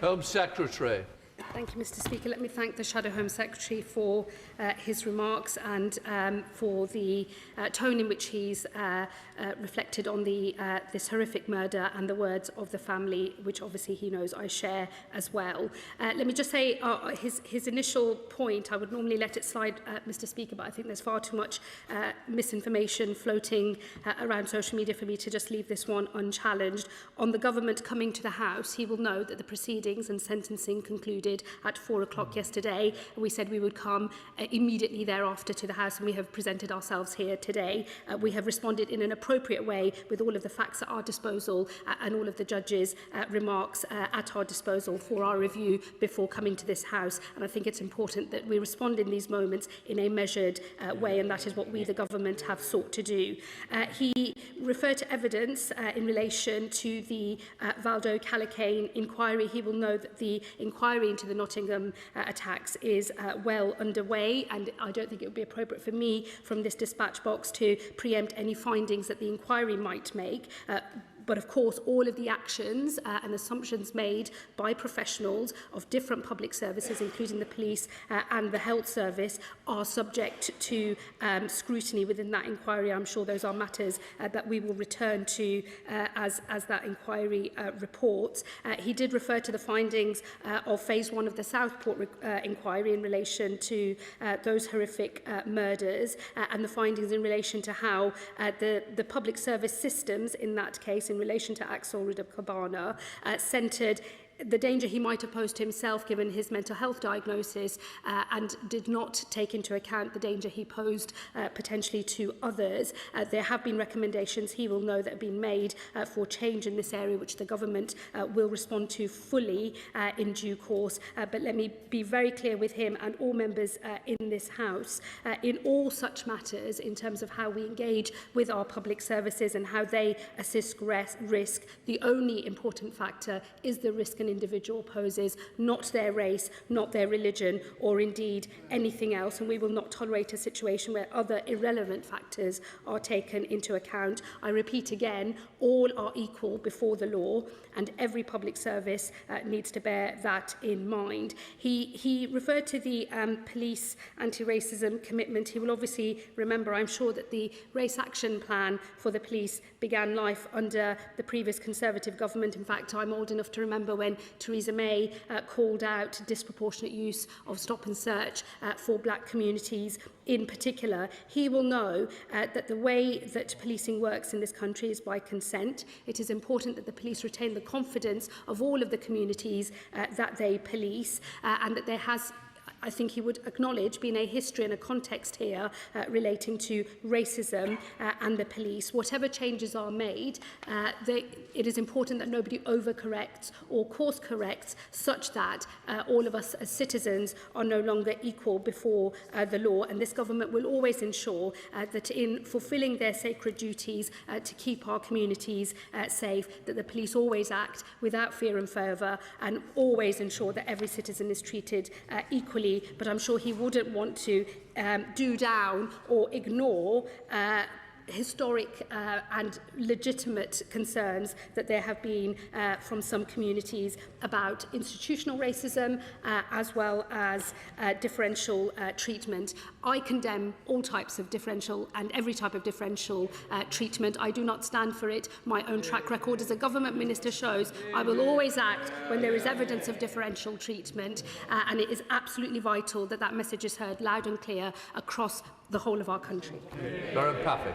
Home Secretary. Thank you, Mr Speaker. Let me thank the Shadow Home Secretary for his remarks and for the tone in which he's reflected on this horrific murder and the words of the family, which obviously he knows I share as well. Let me just say his initial point, I would normally let it slide, Mr Speaker, but I think there's far too much misinformation floating around social media for me to just leave this one unchallenged. On the government coming to the House, he will know that the proceedings and sentencing concluded at 4 o'clock yesterday. We said we would come immediately thereafter to the House, and we have presented ourselves here today. We have responded in an appropriate way with all of the facts at our disposal and all of the judges' remarks at our disposal for our review before coming to this House. And I think it's important that we respond in these moments in a measured way, and that is what we, the government, have sought to do. He referred to evidence in relation to the Valdo Calacane inquiry. He will know that the inquiry into the Nottingham attacks is well underway, and I don't think it would be appropriate for me from this dispatch box to preempt any findings that the inquiry might make. But of course, all of the actions and assumptions made by professionals of different public services, including the police and the health service, are subject to scrutiny within that inquiry. I'm sure those are matters that we will return to as that inquiry reports. He did refer to the findings of Phase 1 of the Southport inquiry in relation to those horrific murders and the findings in relation to how the public service systems in that case, in relation to Axel Rudab-Cabana, centred the danger he might have posed to himself given his mental health diagnosis and did not take into account the danger he posed potentially to others. There have been recommendations, he will know, that have been made for change in this area, which the government will respond to fully in due course. But let me be very clear with him and all members in this House, in all such matters, in terms of how we engage with our public services and how they assist risk, the only important factor is the risk an individual poses, not their race, not their religion, or indeed anything else. And we will not tolerate a situation where other irrelevant factors are taken into account. I repeat again, all are equal before the law, and every public service needs to bear that in mind. He referred to the police anti-racism commitment. He will obviously remember, I'm sure, that the race action plan for the police began life under the previous Conservative government. In fact, I'm old enough to remember when Theresa May called out disproportionate use of stop and search for black communities in particular. He will know that the way that policing works in this country is by consent. It is important that the police retain the confidence of all of the communities that they police, and that there has, I think he would acknowledge, being a history and a context here relating to racism and the police. Whatever changes are made, it is important that nobody overcorrects or course corrects such that all of us as citizens are no longer equal before the law. And this government will always ensure that in fulfilling their sacred duties to keep our communities safe, that the police always act without fear and favour and always ensure that every citizen is treated equally. But I'm sure he wouldn't want to do down or ignore historic and legitimate concerns that there have been from some communities about institutional racism as well as differential treatment. I condemn all types of differential and every type of differential treatment. I do not stand for it. My own track record as a government minister shows I will always act when there is evidence of differential treatment, and it is absolutely vital that that message is heard loud and clear across the whole of our country. Lauren Paffett.